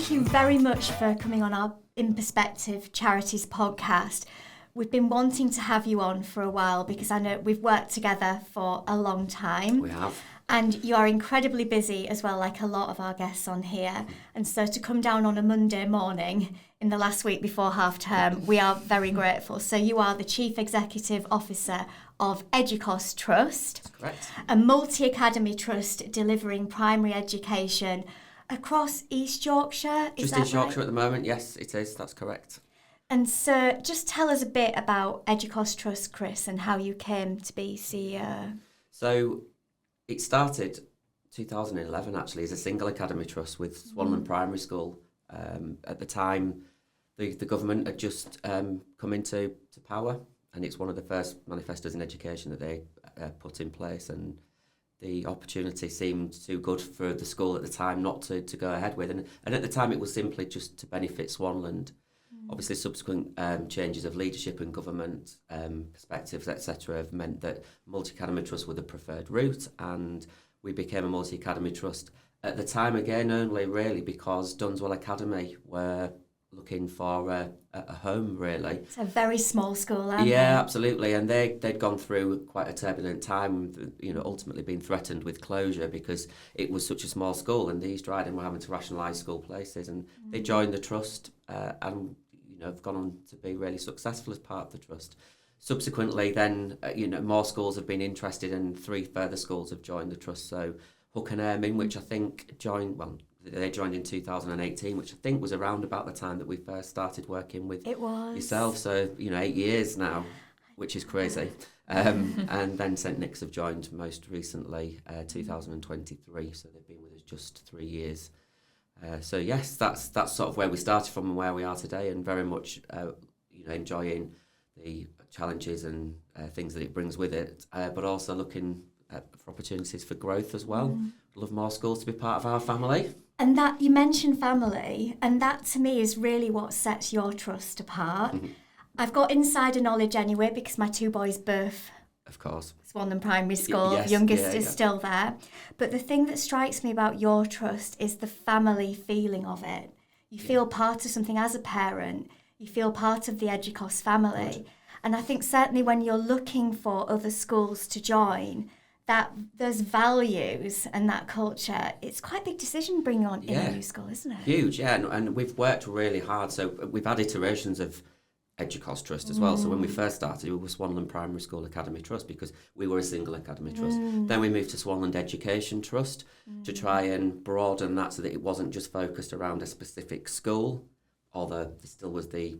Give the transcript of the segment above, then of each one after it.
thank you very much for coming on our In Perspective Charities podcast. We've been wanting to have you on for a while because I know we've worked together for a long time. We have. And you are incredibly busy as well, like a lot of our guests on here. And so to come down on a Monday morning in the last week before half term, we are very grateful. So you are the Chief Executive Officer of Edukos Trust. That's correct. A multi-academy trust delivering primary education across East Yorkshire. Is Just that East Yorkshire right? at the moment, yes, it is, that's correct. And so just tell us a bit about Edukos Trust, Chris, and how you came to be CEO. So it started 2011 actually as a single academy trust with Swanland Primary School. At the time, the government had just come into power, and it's one of the first manifestos in education that they put in place, and the opportunity seemed too good for the school at the time not to go ahead with. And at the time it was simply just to benefit Swanland. Obviously subsequent changes of leadership and government perspectives, etc., have meant that multi-academy trust were the preferred route, and we became a multi-academy trust. At the time, again, only really because Dunswell Academy were looking for a home, really. It's a very small school, aren't Yeah, they? absolutely, and they'd gone through quite a turbulent time, ultimately being threatened with closure because it was such a small school, and the East Riding were having to rationalise school places, and they joined the trust and have gone on to be really successful as part of the trust. Subsequently, then, more schools have been interested, and 3 further schools have joined the trust. So Hook and Ermine, which I think they joined in 2018, which I think was around about the time that we first started working with yourself. So, 8 years now, which is crazy. And then St Nick's have joined most recently, 2023. So they've been with us just 3 years. So yes, that's sort of where we started from and where we are today, and very much enjoying the challenges and things that it brings with it, but also looking for opportunities for growth as well. Love more schools to be part of our family. And that you mentioned family, and that to me is really what sets your trust apart. I've got insider knowledge anyway because my 2 boys both, of course, Swanland Primary School, yes, youngest is still there. But the thing that strikes me about your trust is the family feeling of it. You feel part of something as a parent. You feel part of the Edukos family. Good. And I think certainly when you're looking for other schools to join, that those values and that culture, it's quite a big decision bringing on in a new school, isn't it? Huge, yeah. And we've worked really hard. So we've had iterations of Edukos Trust as well. So when we first started, we were Swanland Primary School Academy Trust because we were a single academy trust. Then we moved to Swanland Education Trust to try and broaden that so that it wasn't just focused around a specific school, although there still was the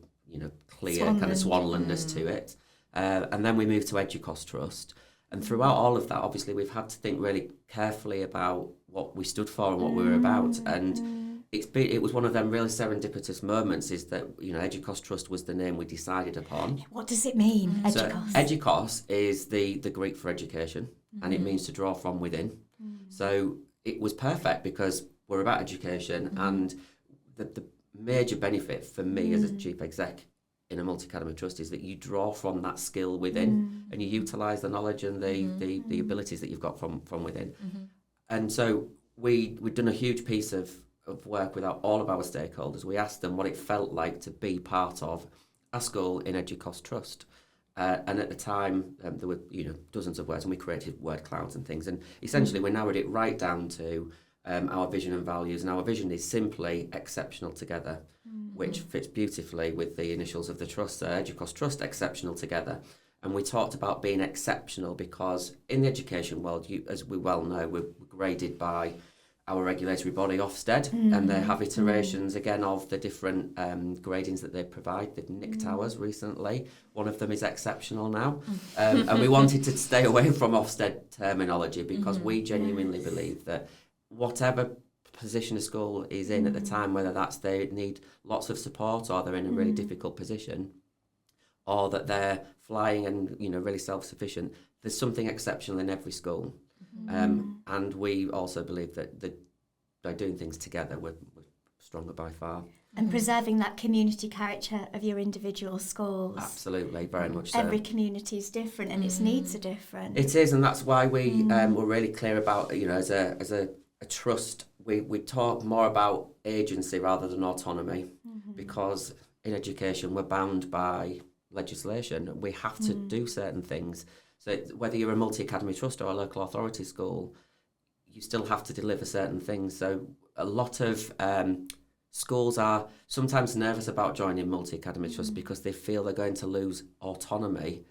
clear kind of Swanlandness to it. And then we moved to Edukos Trust. And throughout all of that, obviously, we've had to think really carefully about what we stood for and what we were about. And it was one of them really serendipitous moments is that, Edukos Trust was the name we decided upon. What does it mean, Edukos? So Edukos is the Greek for education, and it means to draw from within. So it was perfect because we're about education, and the major benefit for me as a chief exec in a multi-academy trust is that you draw from that skill within and you utilise the knowledge and the abilities that you've got from within. And so we'd done a huge piece of work with all of our stakeholders. We asked them what it felt like to be part of a school in Edukos Trust. And at the time, there were dozens of words, and we created word clouds and things. And essentially, we narrowed it right down to our vision and values. And our vision is simply exceptional together, which fits beautifully with the initials of the trust, Edukos Trust, exceptional together. And we talked about being exceptional because in the education world, as we well know, we're graded by our regulatory body, Ofsted, and they have iterations again of the different gradings that they provide. They've nicked ours recently. One of them is exceptional now. And we wanted to stay away from Ofsted terminology because we genuinely believe that whatever position a school is in at the time, whether that's they need lots of support or they're in a really difficult position, or that they're flying and really self-sufficient, there's something exceptional in every school. And we also believe that by doing things together, we're stronger by far. And preserving that community character of your individual schools. Absolutely, very much so. Every community is different and its needs are different. It is, and that's why we were really clear about, as a trust, we talk more about agency rather than autonomy, because in education we're bound by legislation. We have to do certain things. So whether you're a multi-academy trust or a local authority school, you still have to deliver certain things. So a lot of schools are sometimes nervous about joining multi-academy trust because they feel they're going to lose autonomy.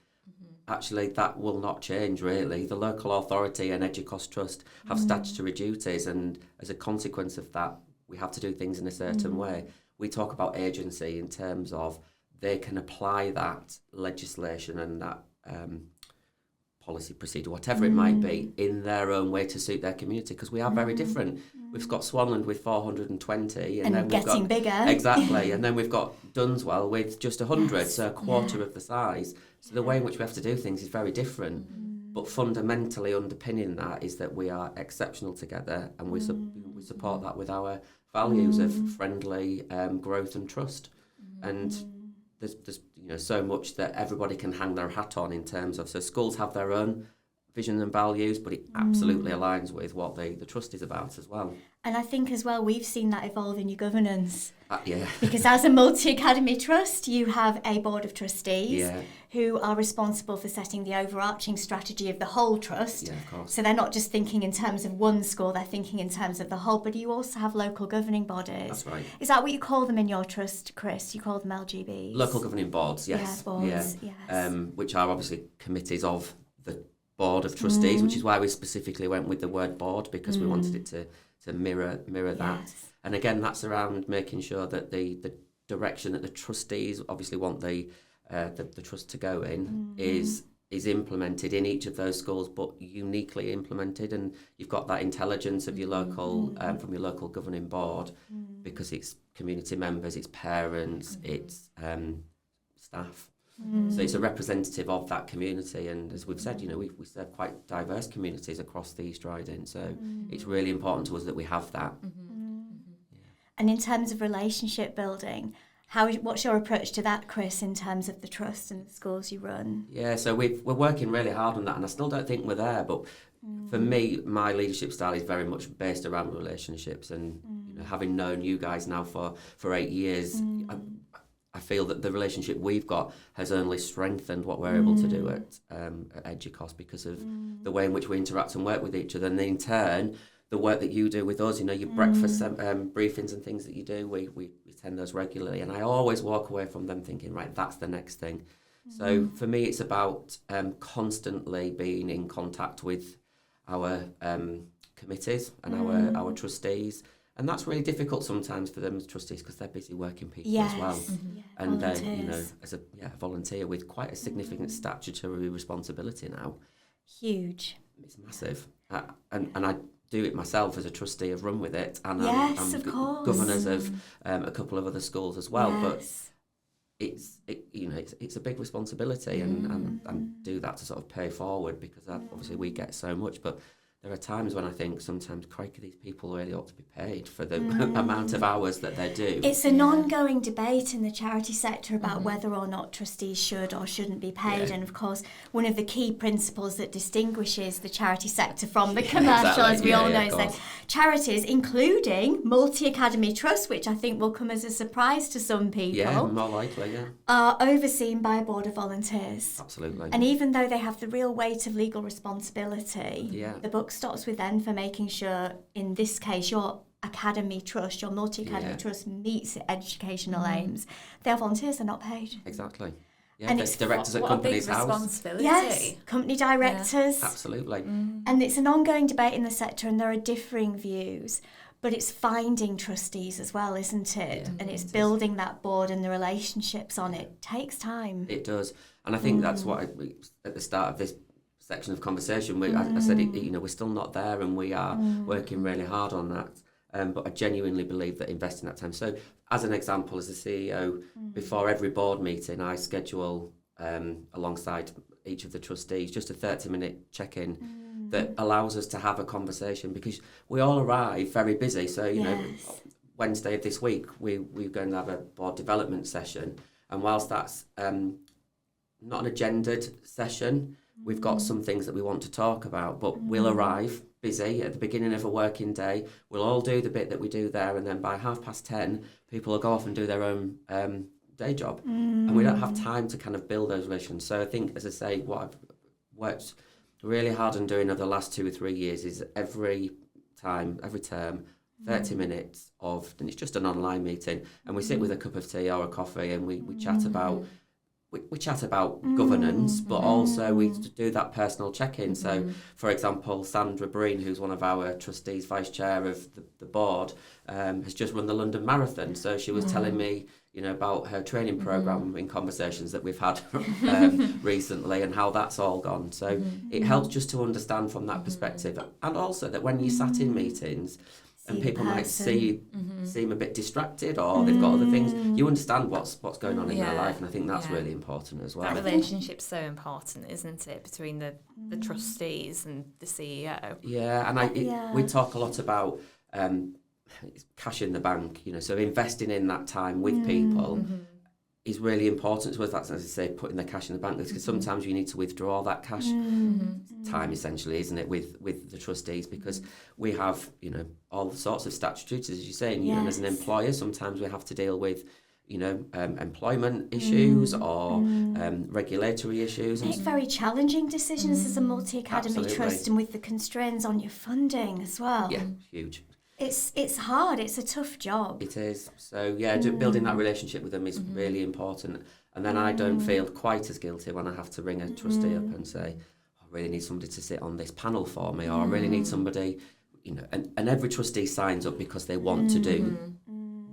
Actually, that will not change, really. The local authority and Edukos Trust have statutory duties, and as a consequence of that, we have to do things in a certain way. We talk about agency in terms of they can apply that legislation and that policy, procedure, whatever it might be, in their own way to suit their community, because we are very different. We've got Swanland with 420, and then we've getting got, bigger. Exactly, and then we've got Dunswell with just 100, so a quarter of the size. So the way in which we have to do things is very different. But fundamentally underpinning that is that we are exceptional together, and we support that with our values of friendly growth and trust. And there's so much that everybody can hang their hat on in terms of, so schools have their own vision and values, but it absolutely aligns with what the trust is about as well. And I think as well, we've seen that evolve in your governance. Yeah. Because as a multi-academy trust, you have a board of trustees who are responsible for setting the overarching strategy of the whole trust. Yeah, of course. So they're not just thinking in terms of one school, they're thinking in terms of the whole. But you also have local governing bodies. That's right. Is that what you call them in your trust, Chris? You call them LGBs? Local governing boards, yes. Yeah, boards, yes. Which are obviously committees of the board of trustees, which is why we specifically went with the word board, because we wanted it to mirror that. Yes. And again, that's around making sure that the direction that the trustees obviously want the trust to go in is implemented in each of those schools, but uniquely implemented. And you've got that intelligence of your local from your local governing board, because it's community members, it's parents, it's staff. So it's a representative of that community, and as we've said, we serve quite diverse communities across the East Riding, so it's really important to us that we have that. And in terms of relationship building, what's your approach to that, Chris, in terms of the trust and the schools you run? Yeah, so we're working really hard on that, and I still don't think we're there, but for me, my leadership style is very much based around relationships, and having known you guys now for 8 years, I feel that the relationship we've got has only strengthened what we're able to do at Edukos, because of the way in which we interact and work with each other, and then in turn, the work that you do with us, your breakfast briefings and things that you do, we attend those regularly, and I always walk away from them thinking, right, that's the next thing. So for me, it's about constantly being in contact with our committees and our trustees. And that's really difficult sometimes for them as trustees, because they're busy working people as well. And then, as a volunteer with quite a significant statutory responsibility now. Huge. It's massive. And I do it myself as a trustee. I've run with it. And yes, I'm of course. Governors of a couple of other schools as well. But it's a big responsibility, and do that to sort of pay forward, because obviously we get so much. But there are times when I think sometimes, crikey, these people really ought to be paid for the amount of hours that they do. It's an ongoing debate in the charity sector about whether or not trustees should or shouldn't be paid. And of course, one of the key principles that distinguishes the charity sector from the commercial, as we all know, is that charities, including multi-academy trusts, which I think will come as a surprise to some people, more likely, are overseen by a board of volunteers. Absolutely. And even though they have the real weight of legal responsibility, the buck stops with them for making sure, in this case, your academy trust, your multi-academy trust meets educational aims. They are volunteers, they're not paid. Exactly. Yeah, and it's directors at companies' house. Responsibility. Yes, company directors. Absolutely. And it's an ongoing debate in the sector, and there are differing views. But it's finding trustees as well, isn't it? And it's building that board and the relationships on it. It takes time. It does. And I think that's what at the start of this section of conversation, I said, we're still not there, and we are working really hard on that. But I genuinely believe that investing that time. So, as an example, as a CEO, before every board meeting, I schedule alongside each of the trustees just a 30-minute check-in that allows us to have a conversation, because we all arrive very busy. So, Wednesday of this week, we're going to have a board development session, and whilst that's not an agendaed session, we've got some things that we want to talk about, but we'll arrive busy at the beginning of a working day. We'll all do the bit that we do there, and then by 10:30, people will go off and do their own day job, and we don't have time to kind of build those relations. So I think, as I say, what I've worked really hard on doing over the last 2 or 3 years is every term, 30 minutes of, and it's just an online meeting, and we sit with a cup of tea or a coffee, and we chat about governance, but also we do that personal check-in. So, for example, Sandra Breen, who's one of our trustees, vice chair of the board, has just run the London Marathon. So she was telling me, about her training programme in conversations that we've had recently and how that's all gone. So it helps just to understand from that perspective, and also that when you sat in meetings, and people might seem a bit distracted, or they've got other things, you understand what's going on in their life, and I think that's really important as well. That relationship's so important, isn't it, between the trustees and the CEO? Yeah, and we talk a lot about cash in the bank, so investing in that time with people is really important to us. That's, as I say, putting the cash in the bank, because sometimes you need to withdraw that cash time, essentially, isn't it, with the trustees, because we have, all sorts of statutory duties, as you say, and as an employer, sometimes we have to deal with, employment issues or regulatory issues. Make very challenging decisions as a multi-academy trust, and with the constraints on your funding as well. Yeah, huge. It's hard. It's a tough job. It is. So building that relationship with them is really important. And then I don't feel quite as guilty when I have to ring a trustee up and say, I really need somebody to sit on this panel for me, or I really need somebody, and every trustee signs up because they want to do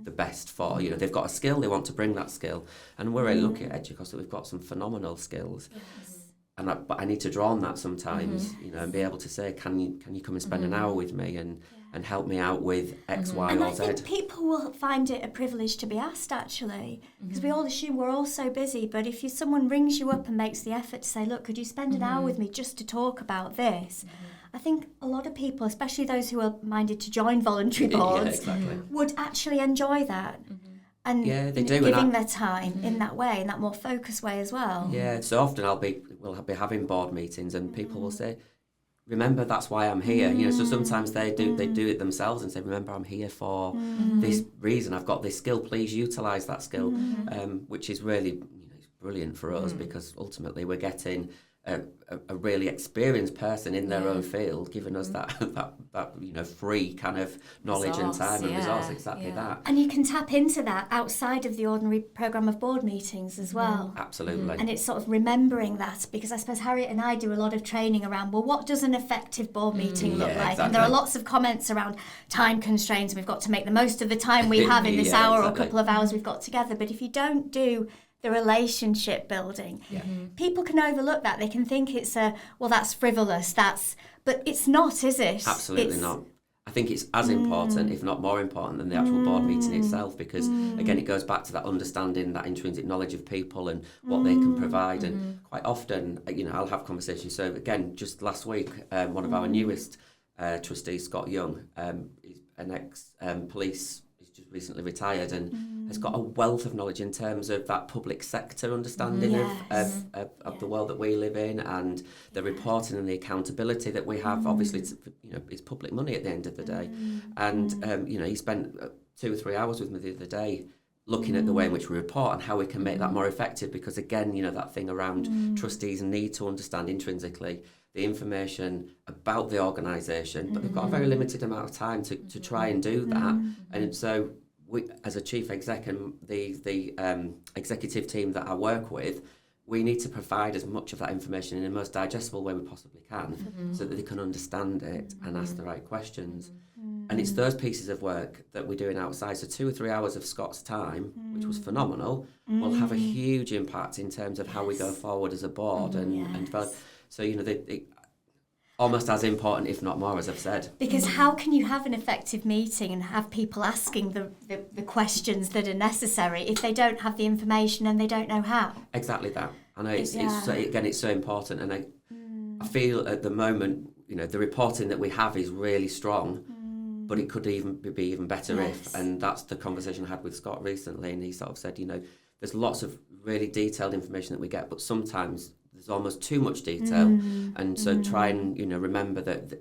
the best for, they've got a skill, they want to bring that skill. And we're really lucky at Edukos that we've got some phenomenal skills. Yes. But I need to draw on that sometimes, and be able to say, can you come and spend an hour with me and help me out with X, Y, and or Z. I think people will find it a privilege to be asked, actually, because we all assume we're all so busy, but if someone rings you up and makes the effort to say, look, could you spend an hour with me just to talk about this? I think a lot of people, especially those who are minded to join voluntary boards, would actually enjoy that. And they do, giving their time in that way, in that more focused way as well. Yeah, so often we'll be having board meetings, and people will say, remember, that's why I'm here. So sometimes they do it themselves and say, remember, I'm here for this reason. I've got this skill. Please utilise that skill, which is really it's brilliant for us, because ultimately we're getting a really experienced person in their own field, giving us that free kind of knowledge and time and resource, that. And you can tap into that outside of the ordinary programme of board meetings as well. Absolutely. And it's sort of remembering that, because I suppose Harriet and I do a lot of training around, well, what does an effective board meeting look like? Exactly. And there are lots of comments around time constraints, and we've got to make the most of the time we have in this hour or couple of hours we've got together. But if you don't do the relationship building, people can overlook that. They can think it's that's frivolous, but it's not, is it? Absolutely not. I think it's as important, if not more important, than the actual board meeting itself, because again, it goes back to that understanding, that intrinsic knowledge of people and what they can provide. And quite often, I'll have conversations. So again, just last week, one of our newest trustees, Scott Young, is an ex-police, he's just recently retired, and has got a wealth of knowledge in terms of that public sector understanding of the world that we live in, and the reporting and the accountability that we have. Obviously, it's public money at the end of the day. And, he spent 2 or 3 hours with me the other day looking at the way in which we report and how we can make that more effective, because, again, that thing around trustees need to understand intrinsically the information about the organisation, but they've got a very limited amount of time to try and do that. And so we, as a chief exec and the executive team that I work with, we need to provide as much of that information in the most digestible way we possibly can, so that they can understand it and ask the right questions. And it's those pieces of work that we're doing outside. So 2 or 3 hours of Scott's time, which was phenomenal, will have a huge impact in terms of how we go forward as a board and develop. So, they almost as important, if not more, as I've said. Because how can you have an effective meeting and have people asking the questions that are necessary if they don't have the information and they don't know how? Exactly that. I know it's so important. And I feel at the moment, the reporting that we have is really strong, but it could even be even better if. And that's the conversation I had with Scott recently, and he sort of said, there's lots of really detailed information that we get, but sometimes there's almost too much detail, and so try and remember that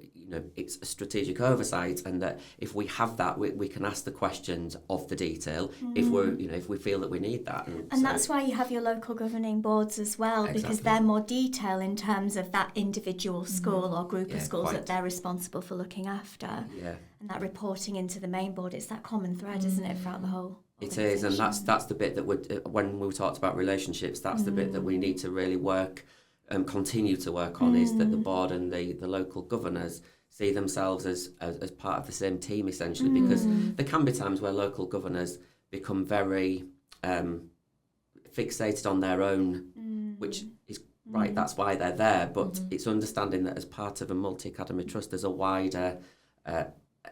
it's a strategic oversight, and that if we have that, we can ask the questions of the detail if we feel that we need that. And so, that's why you have your local governing boards as well, because they're more detail in terms of that individual school or group of schools that they're responsible for looking after. Yeah. And that reporting into the main board, it's that common thread, isn't it, throughout the whole. It is, and that's the bit that when we talked about relationships, that's the bit that we need to really work and continue to work on, is that the board and the local governors see themselves as part of the same team, essentially, because there can be times where local governors become very fixated on their own, which is right, that's why they're there, but it's understanding that as part of a multi-academy trust, there's a wider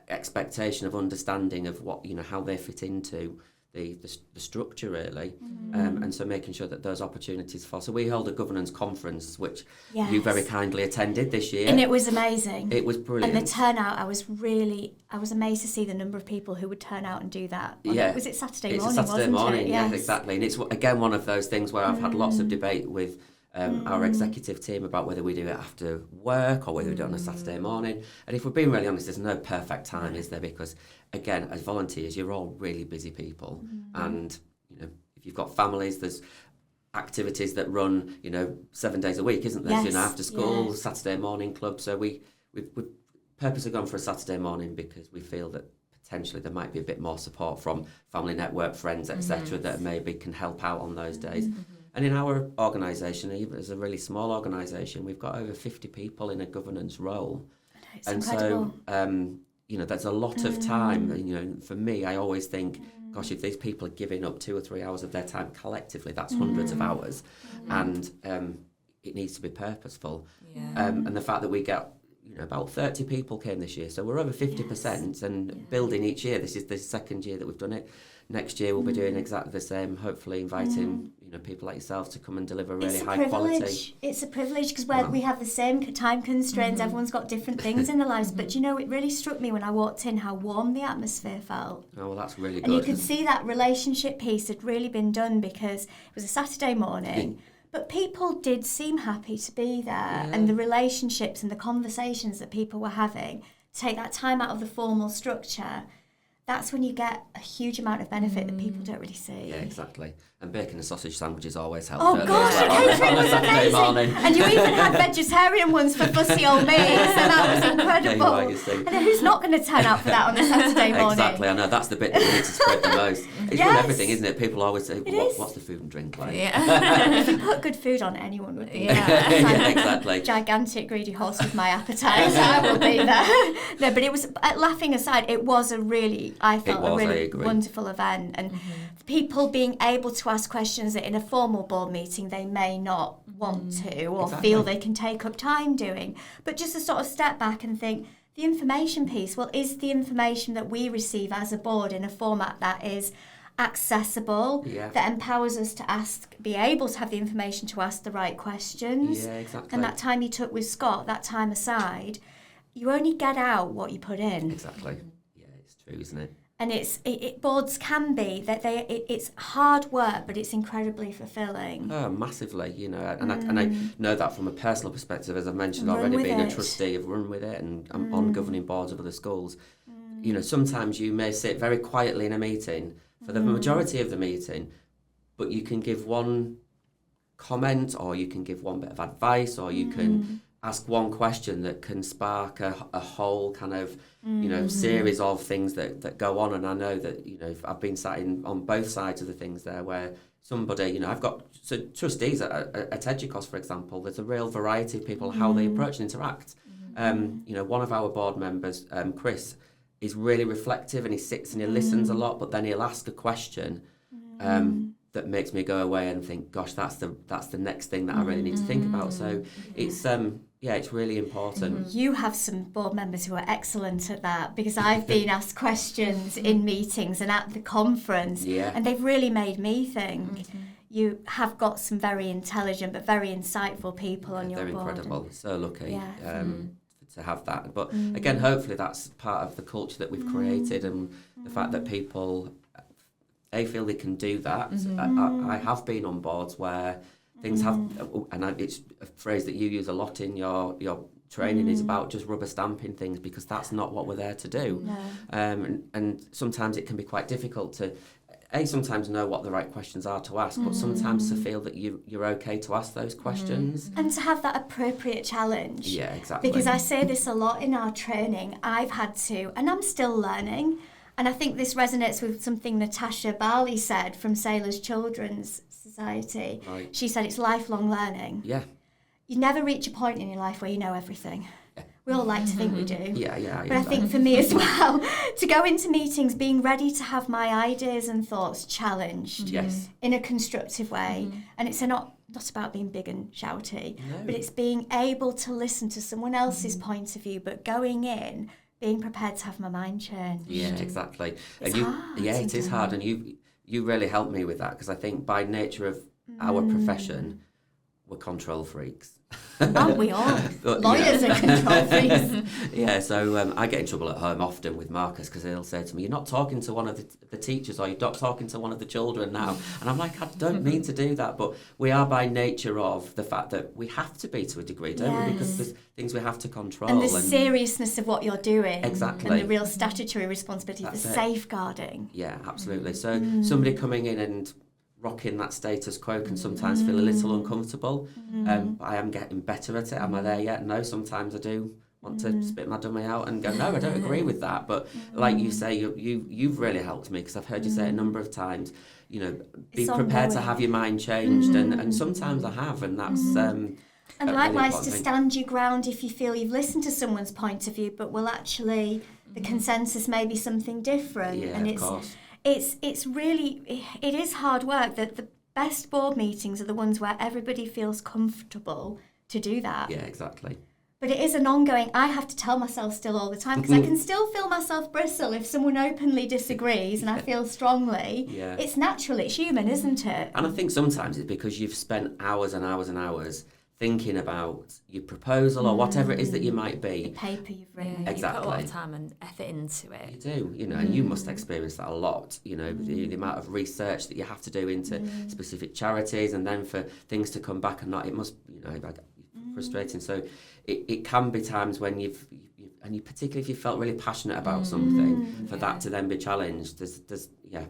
expectation of understanding of what, how they fit into the structure, really, and so making sure that those opportunities for. So we held a governance conference, which you very kindly attended this year, and it was amazing. It was brilliant, and the turnout. I was amazed to see the number of people who would turn out and do that. Was it Saturday morning? It's a Saturday morning, yes, exactly. And it's again one of those things where I've had lots of debate with our executive team about whether we do it after work or whether we do it on a Saturday morning. And if we're being really honest, there's no perfect time, is there? Because again, as volunteers, you're all really busy people, and if you've got families, there's activities that run 7 days a week, isn't there? Yes, after school, Saturday morning club. So we've purposely gone for a Saturday morning because we feel that potentially there might be a bit more support from family network, friends, etc., that maybe can help out on those days. And in our organisation, even as a really small organisation, we've got over 50 people in a governance role. It's incredible. So, there's a lot of time. And, for me, I always think, gosh, if these people are giving up 2 or 3 hours of their time collectively, that's hundreds of hours. And it needs to be purposeful. Yeah. And the fact that we get, about 30 people came this year. So we're over 50% and building each year. This is the second year that we've done it. Next year we'll be doing exactly the same, hopefully inviting people like yourself to come and deliver really high quality. It's a privilege because we have the same time constraints. Everyone's got different things in their lives, but it really struck me when I walked in how warm the atmosphere felt. Oh, well, that's really good. And you could see that relationship piece had really been done because it was a Saturday morning. But people did seem happy to be there, and the relationships and the conversations that people were having, take that time out of the formal structure, that's when you get a huge amount of benefit that people don't really see. Yeah, exactly. And bacon and sausage sandwiches always help. Oh gosh, the catering was amazing. And you even had vegetarian ones for fussy old me, so that was incredible. And who's not going to turn out for that on a Saturday morning? Exactly, I know, that's the bit that we need to spread the most. It's with everything, isn't it? People always say, what's the food and drink like? Yeah. If you put good food on, anyone would be there. Yeah, exactly. Gigantic greedy horse with my appetite, so I will be there. No, but it was, laughing aside, it was a really wonderful event. And people being able to ask questions that in a formal board meeting they may not want to or feel they can take up time doing. But just to sort of step back and think, the information piece, is the information that we receive as a board in a format that is accessible, that empowers us to be able to have the information to ask the right questions. Yeah, exactly. And that time you took with Scott, that time aside, you only get out what you put in. Exactly. Yeah, it's true, isn't it? And boards can be that it's hard work, but it's incredibly fulfilling. Oh, massively, and I know that from a personal perspective, as I've mentioned already, being a trustee, I've run with it, and I'm on governing boards of other schools. Sometimes you may sit very quietly in a meeting for the majority of the meeting, but you can give one comment, or you can give one bit of advice, or you can ask one question that can spark a whole kind of series of things that go on. And I know that I've been sat in on both sides of the things there, where somebody I've got trustees at Edukos, for example. There's a real variety of people how they approach and interact. One of our board members, Chris, is really reflective, and he sits and he listens a lot, but then he'll ask a question that makes me go away and think, gosh, that's the next thing that I really need to think about. So it's really important. You have some board members who are excellent at that, because I've been asked questions in meetings and at the conference, and they've really made me think. You have got some very intelligent but very insightful people on your board. They're incredible. So lucky to have that. But again, hopefully that's part of the culture that we've created, and the fact that people feel they can do that. I have been on boards where Things have, and it's a phrase that you use a lot in your training, is about just rubber stamping things, because that's not what we're there to do. No. And sometimes it can be quite difficult to, sometimes know what the right questions are to ask, but sometimes to feel that you're okay to ask those questions. And to have that appropriate challenge. Yeah, exactly. Because I say this a lot in our training, I've had to, and I'm still learning, and I think this resonates with something Natasha Barley said from Sailors Children's Society. Right. She said it's lifelong learning. Yeah. You never reach a point in your life where you know everything. We all like to think we do. Yeah. But I think for me as well, to go into meetings being ready to have my ideas and thoughts challenged in a constructive way. And it's not about being big and shouty, but it's being able to listen to someone else's point of view, but going in, being prepared to have my mind changed. Yeah, exactly. It's and hard. it is hard, and you really helped me with that, because I think by nature of our profession, we're control freaks. Aren't we all? But, Lawyers are control freaks. Yeah, so I get in trouble at home often with Marcus, because he'll say to me, you're not talking to one of the teachers, or you're not talking to one of the children now. And I'm like, I don't mean to do that, but we are by nature of the fact that we have to be to a degree, don't we? Because there's things we have to control. And the seriousness of what you're doing. Exactly. And the real statutory responsibility, That's the it. safeguarding. Yeah, absolutely. So somebody coming in and rocking that status quo can sometimes feel a little uncomfortable. I am getting better at it. Am I there yet? No, sometimes I do want to spit my dummy out and go, no, I don't agree with that. But like you say, you've really helped me, because I've heard you say it a number of times, be It's prepared to ongoing. have your mind changed. And sometimes I have, and that's... And a likewise, really to important stand your ground if you feel you've listened to someone's point of view, but will actually, the consensus may be something different. Yeah, and of course. It's really, it is hard work. That the best board meetings are the ones where everybody feels comfortable to do that. Yeah, exactly. But it is an ongoing, I have to tell myself still all the time, because I can still feel myself bristle if someone openly disagrees and I feel strongly. Yeah. It's natural, it's human, isn't it? And I think sometimes it's because you've spent hours and hours and hours thinking about your proposal or whatever it is that you might The be. paper you've written. You put a lot Exactly. of time and effort into it. You do, and you must experience that a lot, the amount of research that you have to do into specific charities, and then for things to come back and not, it must, like, frustrating. So it can be times when and particularly if you felt really passionate about something, for that to then be challenged, there's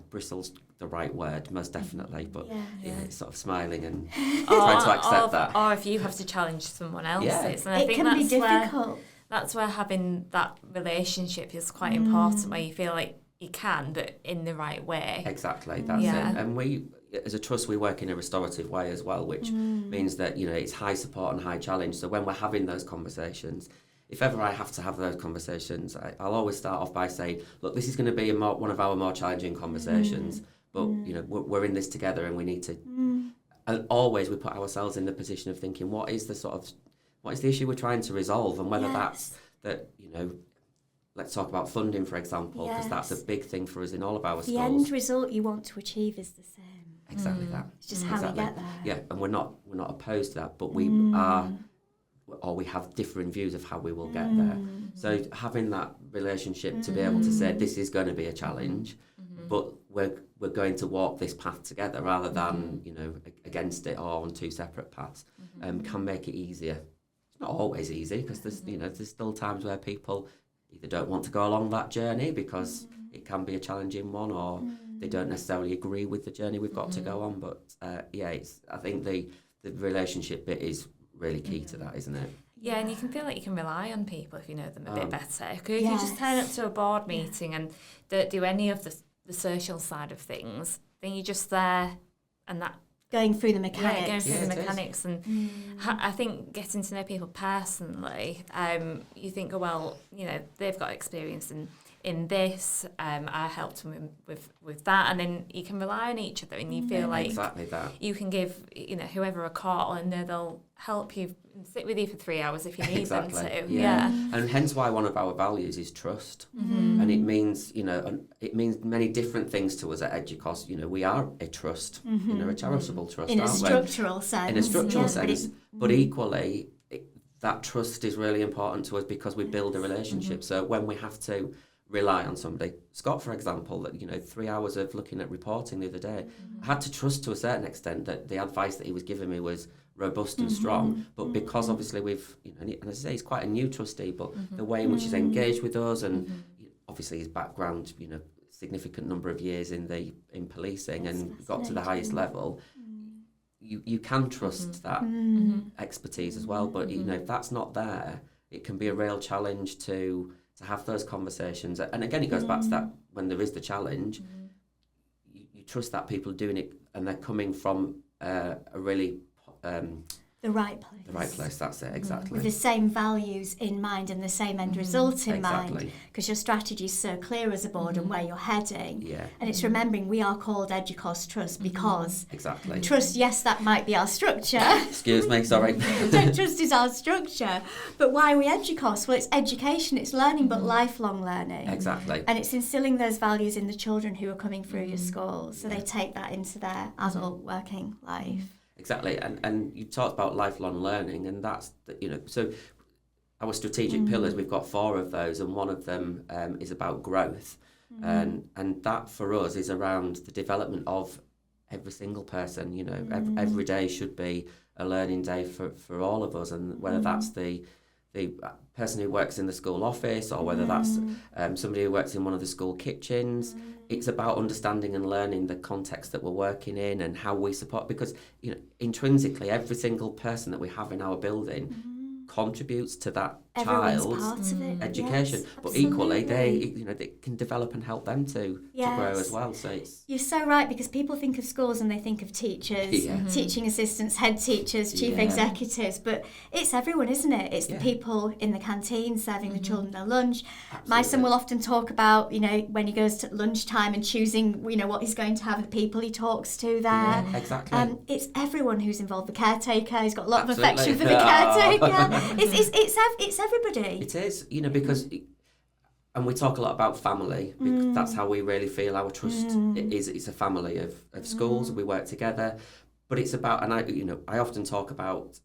bristles the right word, most definitely, but it's sort of smiling and trying to accept that. Or if you have to challenge someone else's. Yeah. And I It think can be that's difficult. That's where having that relationship is quite important, where you feel like you can, but in the right way. Exactly, that's it. And we, as a trust, we work in a restorative way as well, which means that, it's high support and high challenge. So when we're having those conversations, if ever I have to have those conversations, I'll always start off by saying, look, this is going to be one of our more challenging conversations, but, we're in this together, and we need to... And always we put ourselves in the position of thinking, what is the issue we're trying to resolve, and whether that's that, let's talk about funding, for example, because that's a big thing for us in all of our schools. The end result you want to achieve is the same. Exactly that. It's just how we get there. Yeah, and we're not opposed to that, but we are, or we have differing views of how we will get there. So having that relationship to be able to say, this is going to be a challenge, but we're going to walk this path together rather than against it or on two separate paths, can make it easier. It's not always easy, because there's still times where people either don't want to go along that journey because it can be a challenging one, or they don't necessarily agree with the journey we've got to go on. But I think the relationship bit is really key to that, isn't it? Yeah, and you can feel like you can rely on people if you know them a bit better. Because if you just turn up to a board meeting and don't do any of the social side of things, then you're just there, and that... Going through the mechanics. Yeah, going through the it mechanics. And I think getting to know people personally, you think, they've got experience in this, I helped them with that, and then you can rely on each other, and you feel like exactly that. You can give whoever a call, and they'll help you and sit with you for 3 hours if you need them to. Yeah. And hence why one of our values is trust, and it means many different things to us at Edukos. We are a trust, a charitable trust, In a aren't we? structural sense. In a structural sense, but equally, that trust is really important to us because we build a relationship. So when we have to rely on somebody. Scott, for example, that 3 hours of looking at reporting the other day, I had to trust to a certain extent that the advice that he was giving me was robust and strong. But because obviously we've, and as I say, he's quite a new trustee, but the way in which he's engaged with us, and obviously his background, significant number of years in policing and got to the highest level. You can trust that expertise as well, but if that's not there, it can be a real challenge to have those conversations. And again, it goes back to that, when there is the challenge, you trust that people are doing it and they're coming from a really the right place. The right place, that's it, exactly. With the same values in mind and the same end result in mind. Because your strategy is so clear as a board and where you're heading. Yeah. And it's remembering we are called Edukos Trust because exactly. Trust, yes, that might be our structure. Excuse me, sorry. Trust is our structure. But why are we Edukos? Well, it's education, it's learning, but lifelong learning. Exactly. And it's instilling those values in the children who are coming through your school, so they take that into their adult working life. Exactly, and you talked about lifelong learning, and that's so our strategic pillars, we've got 4 of those, and one of them is about growth, and that for us is around the development of every single person. Every day should be a learning day for all of us, and whether that's the person who works in the school office, or whether that's somebody who works in one of the school kitchens. It's about understanding and learning the context that we're working in and how we support, because intrinsically every single person that we have in our building contributes to that Everyone's child's part of it. education, yes, but equally they can develop and help them to grow as well. So you're so right, because people think of schools and they think of teachers, teaching assistants, head teachers, chief executives, but it's everyone, isn't it? It's the people in the canteen serving the children their lunch. Absolutely. My son will often talk about when he goes to lunchtime and choosing what he's going to have, the people he talks to there. Exactly. It's everyone who's involved. The caretaker, he's got a lot of affection for the caretaker. It's everybody. It is, because, and we talk a lot about family, because that's how we really feel our trust is. It's a family of schools. We work together, but it's about, and I often talk about,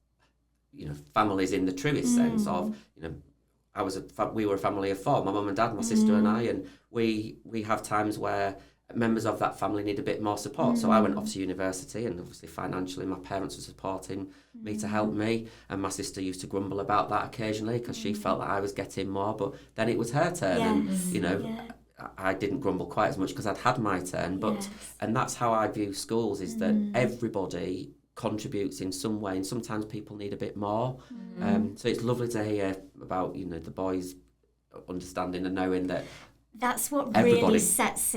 families in the truest sense of, we were a family of 4, my mum and dad, my sister and I, and we have times where members of that family need a bit more support. So I went off to university, and obviously financially my parents were supporting me to help me, and my sister used to grumble about that occasionally because she felt that I was getting more, but then it was her turn, and I didn't grumble quite as much because I'd had my turn, but and that's how I view schools, is that everybody contributes in some way, and sometimes people need a bit more. So it's lovely to hear about the boys understanding and knowing that that's what really stands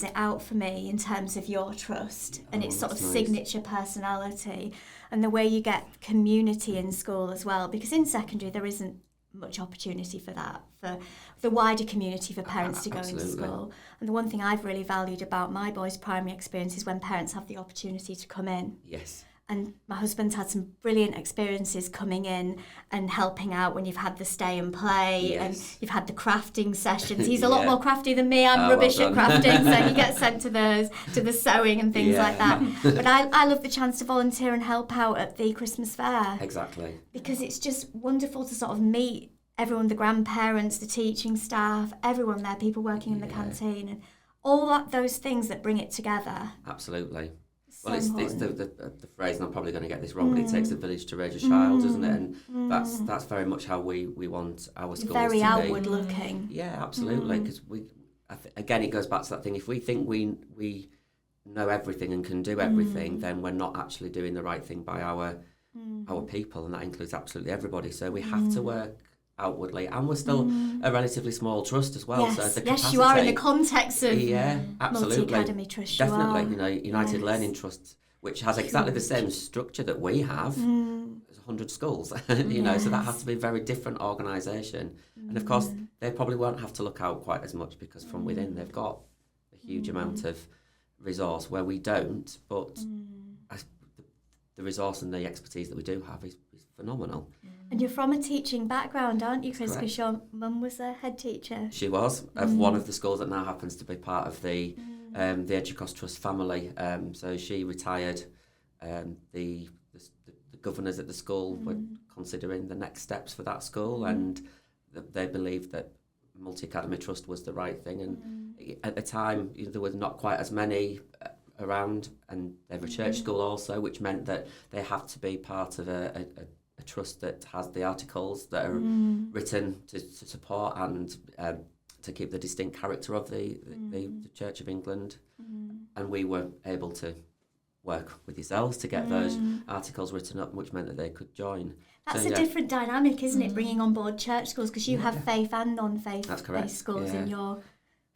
it out for me in terms of your trust and its sort of signature personality, and the way you get community in school as well, because in secondary there isn't much opportunity for that, for the wider community, for parents to go into school. And the one thing I've really valued about my boys' primary experience is when parents have the opportunity to come in. Yes. And my husband's had some brilliant experiences coming in and helping out when you've had the stay and play and you've had the crafting sessions. He's a lot more crafty than me. I'm rubbish at crafting, so he gets sent to the sewing and things like that. But I love the chance to volunteer and help out at the Christmas fair. Exactly. Because it's just wonderful to sort of meet everyone, the grandparents, the teaching staff, everyone there, people working in the canteen, and all those things that bring it together. Absolutely. Well, it's the phrase, and I'm probably going to get this wrong, but it takes a village to raise a child, doesn't it? And that's very much how we want our schools very to be. Outward looking. Yeah, absolutely. Because again, it goes back to that thing. If we think we know everything and can do everything, then we're not actually doing the right thing by our people, and that includes absolutely everybody. So we have to work outwardly, and we're still a relatively small trust as well. Yes, so the capacity, you are in the context of absolutely. multi-academy trust. Definitely, United Learning Trust, which has exactly the same structure that we have. There's 100 schools, so that has to be a very different organisation. And of course, they probably won't have to look out quite as much, because from within they've got a huge amount of resource where we don't. But the resource and the expertise that we do have is phenomenal. And you're from a teaching background, aren't you, Chris? Because your mum was a head teacher. She was, of one of the schools that now happens to be part of the Edukos Trust family. So she retired. The governors at the school were considering the next steps for that school, and they believed that multi-academy trust was the right thing. And at the time, there was not quite as many around, and they have a church school also, which meant that they have to be part of a trust that has the articles that are written to support and to keep the distinct character of the Church of England. And we were able to work with yourselves to get those articles written up, which meant that they could join. That's a different dynamic, isn't it, bringing on board church schools, because you have faith and non-faith-based schools in your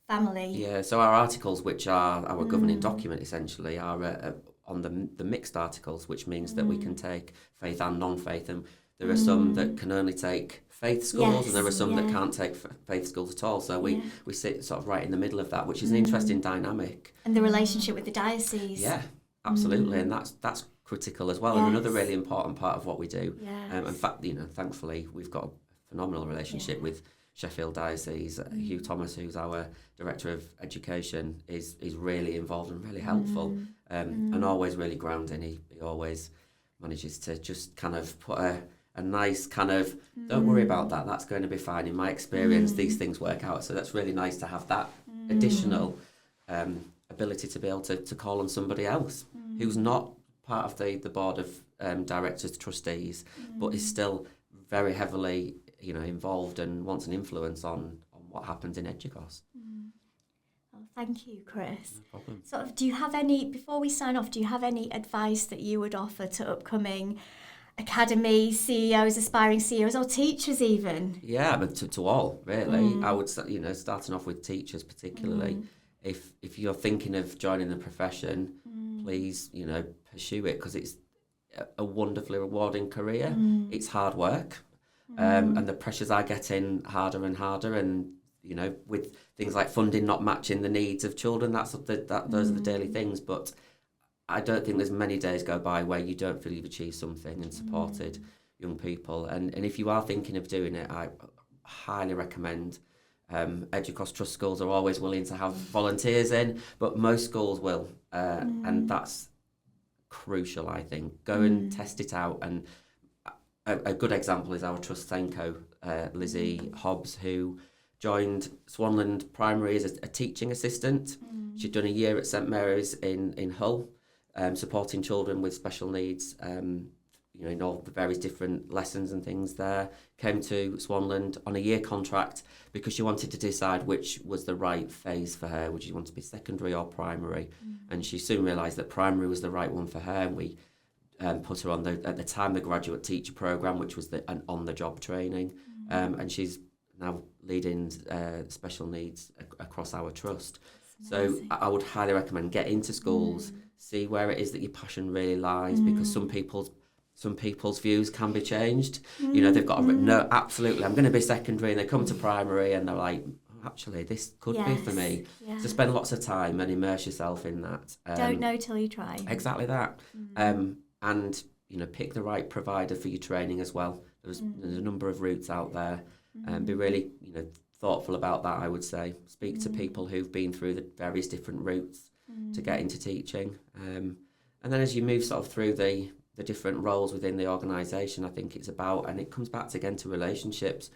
family. Yeah, so our articles, which are our governing document essentially, are on the mixed articles, which means that we can take faith and non-faith, and there are some that can only take faith schools, and there are some that can't take faith schools at all. So we sit sort of right in the middle of that, which is an interesting dynamic. And the relationship with the diocese. Yeah, absolutely, and that's critical as well, and another really important part of what we do. In fact, thankfully, we've got a phenomenal relationship with Sheffield Diocese. Hugh Thomas, who's our Director of Education, is really involved and really helpful, and always really grounding. He always manages to just kind of put a nice kind of, don't worry about that, that's going to be fine. In my experience, these things work out. So that's really nice to have that additional ability to be able to call on somebody else who's not part of the board of directors, trustees, but is still very heavily involved and wants an influence on what happens in Edukos. Well, thank you, Chris. No problem. Sort of, do you have any, before we sign off, do you have any advice that you would offer to upcoming academy CEOs, aspiring CEOs, or teachers even? Yeah, but to all, really. I would, starting off with teachers particularly, if you're thinking of joining the profession, please, pursue it, because it's a wonderfully rewarding career. It's hard work, and the pressures are getting harder and harder, and with things like funding not matching the needs of children, those are the daily things. But I don't think there's many days go by where you don't feel you've achieved something and supported young people. And if you are thinking of doing it, I highly recommend. Edukos Trust schools are always willing to have volunteers in, but most schools will, and that's crucial, I think. Go and test it out. And a good example is our Trust Senko, Lizzie Hobbs, who joined Swanland Primary as a teaching assistant. She'd done a year at St Mary's in Hull, supporting children with special needs, in all the various different lessons and things there. Came to Swanland on a year contract because she wanted to decide which was the right phase for her. Would she want to be secondary or primary? And she soon realised that primary was the right one for her. And we put her on at the time, the graduate teacher programme, which was an on-the-job training. And she's now leading special needs across our trust. So I would highly recommend get into schools, see where it is that your passion really lies, because some people's views can be changed. They've got no, absolutely, I'm going to be secondary, and they come to primary and they're like, actually, this could be for me. So spend lots of time and immerse yourself in that. Don't know till you try. Exactly that. And pick the right provider for your training as well. There's a number of routes out there, and be really thoughtful about that. I would say speak to people who've been through the various different routes to get into teaching, and then as you move sort of through the different roles within the organisation, I think it's about, and it comes back again to relationships.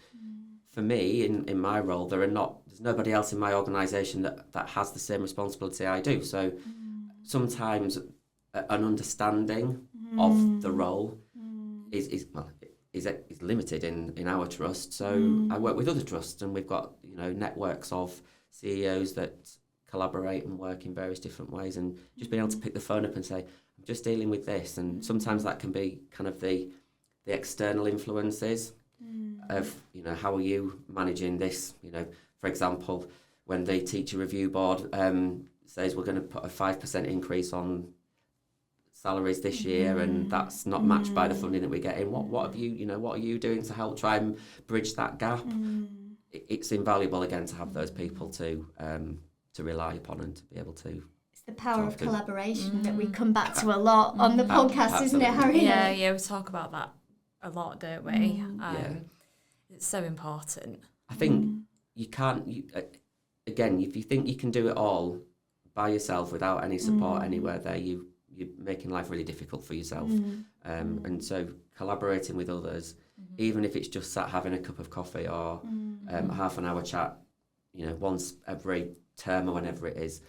For me, in my role, there's nobody else in my organisation that has the same responsibility I do. So sometimes an understanding of the role is limited in our trust. So I work with other trusts, and we've got networks of CEOs that collaborate and work in various different ways, and just being able to pick the phone up and say, I'm just dealing with this. And sometimes that can be kind of the external influences of how are you managing this. For example, when the teacher review board says we're going to put a 5% increase on salaries this year, and that's not matched by the funding that we get in. What have you what are you doing to help try and bridge that gap? It's invaluable again to have those people to rely upon and to be able to. It's the power of collaboration that we come back to a lot on the podcast, isn't it, Harriet? Yeah, we talk about that a lot, don't we? It's so important. I think you can't. Again, if you think you can do it all by yourself without any support anywhere, there you're making life really difficult for yourself. And so collaborating with others, even if it's just sat having a cup of coffee or half an hour chat, once every term or whenever it is.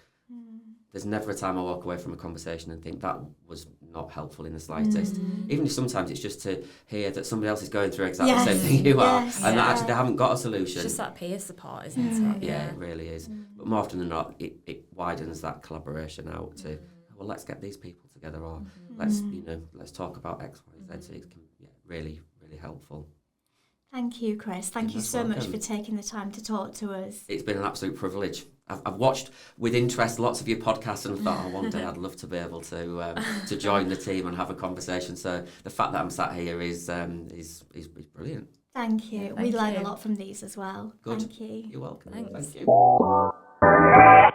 There's never a time I walk away from a conversation and think that was not helpful in the slightest. Even if sometimes it's just to hear that somebody else is going through exactly the same thing you are, and that actually they haven't got a solution. It's just that peer support, isn't it? Yeah, it really is. But more often than not, it widens that collaboration out to, well, let's get these people together, or let's talk about X, Y, Z. It can really, really helpful. Thank you, Chris. Thank you so much for taking the time to talk to us. It's been an absolute privilege. I've watched with interest lots of your podcasts and thought, one day I'd love to be able to join the team and have a conversation. So the fact that I'm sat here is brilliant. Thank you. We learn a lot from these as well. Good. Thank you. You're welcome. Thanks. Thank you.